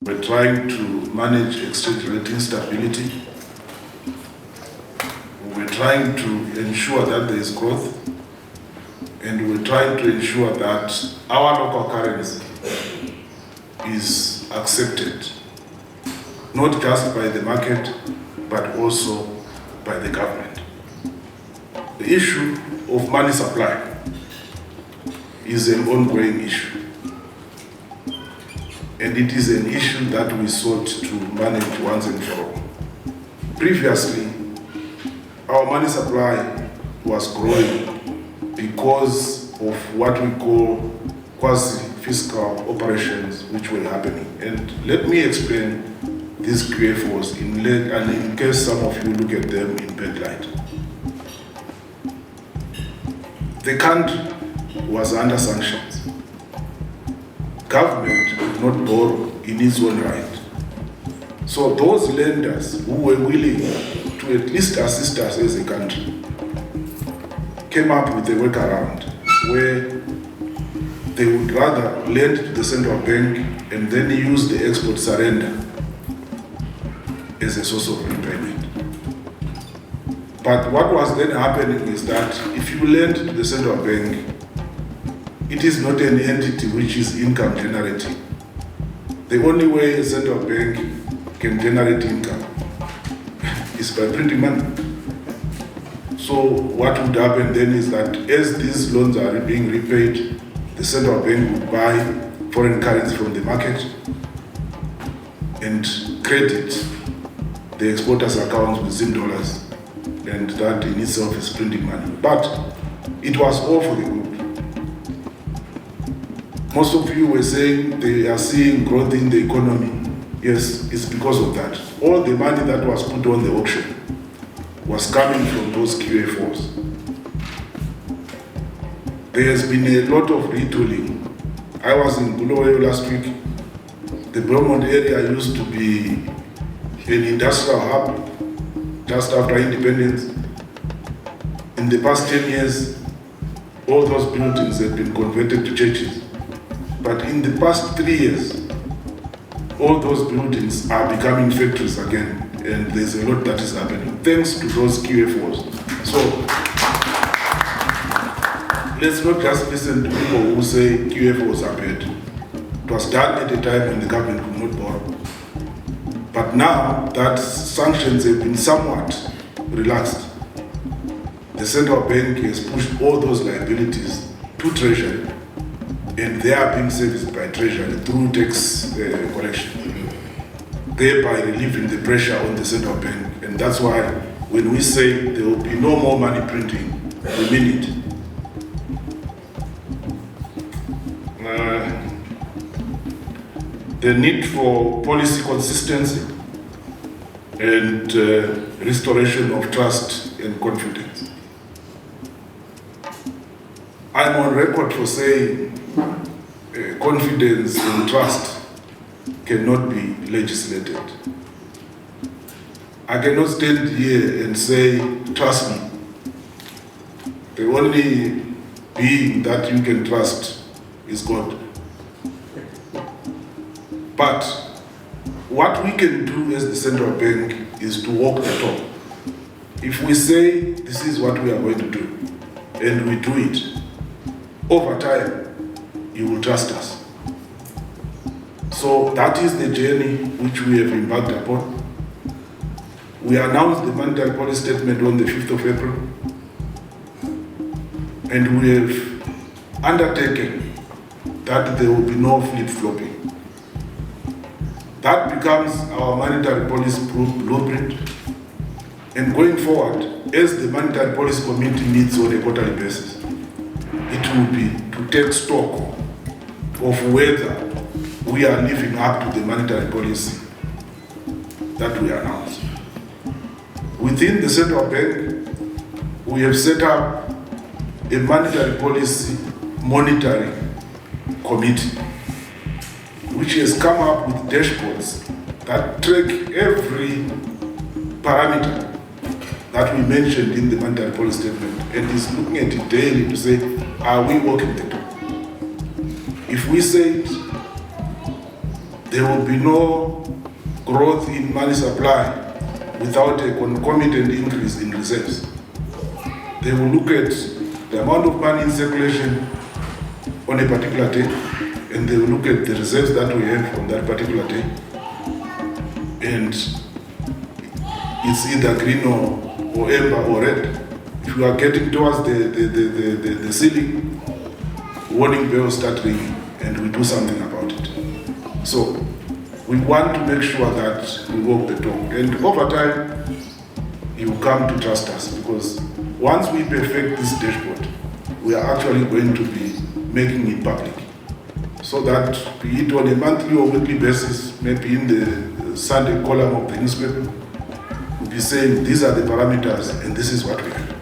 We're trying to manage exchange rate instability. We're trying to ensure that there is growth, and we're trying to ensure that our local currency is accepted, not just by the market, but also by the government. The issue of money supply is an ongoing issue, and it is an issue that we sought to manage once and for all. Previously, our money supply was growing because of what we call quasi-fiscal operations which were happening. And let me explain these QFOs in case some of you look at them in bad light. The country was under sanctions. Government could not borrow in its own right. So those lenders who were willing to at least assist us as a country came up with a workaround where they would rather lend to the central bank and then use the export surrender as a source of repayment. But what was then happening is that if you lend to the central bank, it is not an entity which is income generating. The only way a central bank can generate income is by printing money. So what would happen then is that as these loans are being repaid, the central bank would buy foreign currency from the market and credit the exporters' accounts with Zim dollars, and that in itself is printing money. But it was all for the good. Most of you were saying they are seeing growth in the economy. Yes, it's because of that. All the money that was put on the auction was coming from those QFOs. There has been a lot of retooling. I was in Bulawayo last week. The Belmont area used to be an industrial hub just after independence. In the past 10 years, all those buildings have been converted to churches. But in the past 3 years, all those buildings are becoming factories again, and there's a lot that is happening thanks to those QFOs. So let's not just listen to people who say QFOs are bad. It was done at a time when the government could not borrow. But now that sanctions have been somewhat relaxed, the central bank has pushed all those liabilities to Treasury, and they are being serviced by Treasury through tax collection, thereby relieving the pressure on the central bank. And that's why when we say there will be no more money printing, we mean it. The need for policy consistency and restoration of trust and confidence. I'm on record for saying confidence and trust cannot be legislated. I cannot stand here and say, trust me. The only being that you can trust is God. But what we can do as the central bank is to walk the talk. If we say this is what we are going to do, and we do it, over time, you will trust us. So that is the journey which we have embarked upon. We announced the monetary policy statement on the 5th of April, and we have undertaken that there will be no flip-flopping. That becomes our monetary policy blueprint. And going forward, as the monetary policy committee meets on a quarterly basis, it will be to take stock of whether we are living up to the monetary policy that we announced. Within the central bank, we have set up a monetary policy monitoring committee, which has come up with dashboards that track every parameter that we mentioned in the monetary policy statement, and is looking at it daily to say, are we walking the talk? If we say it, There will be no growth in money supply without a concomitant increase in reserves. They will look at the amount of money in circulation on a particular day, and they will look at the reserves that we have on that particular day. And it's either green or amber or red. If you are getting towards the ceiling, warning bells start ringing, and we do something about it. So we want to make sure that we walk the talk, and over time you come to trust us, because once we perfect this dashboard, we are actually going to be making it public, so that be it on a monthly or weekly basis, maybe in the Sunday column of the newspaper, we'll be saying these are the parameters and this is what we have.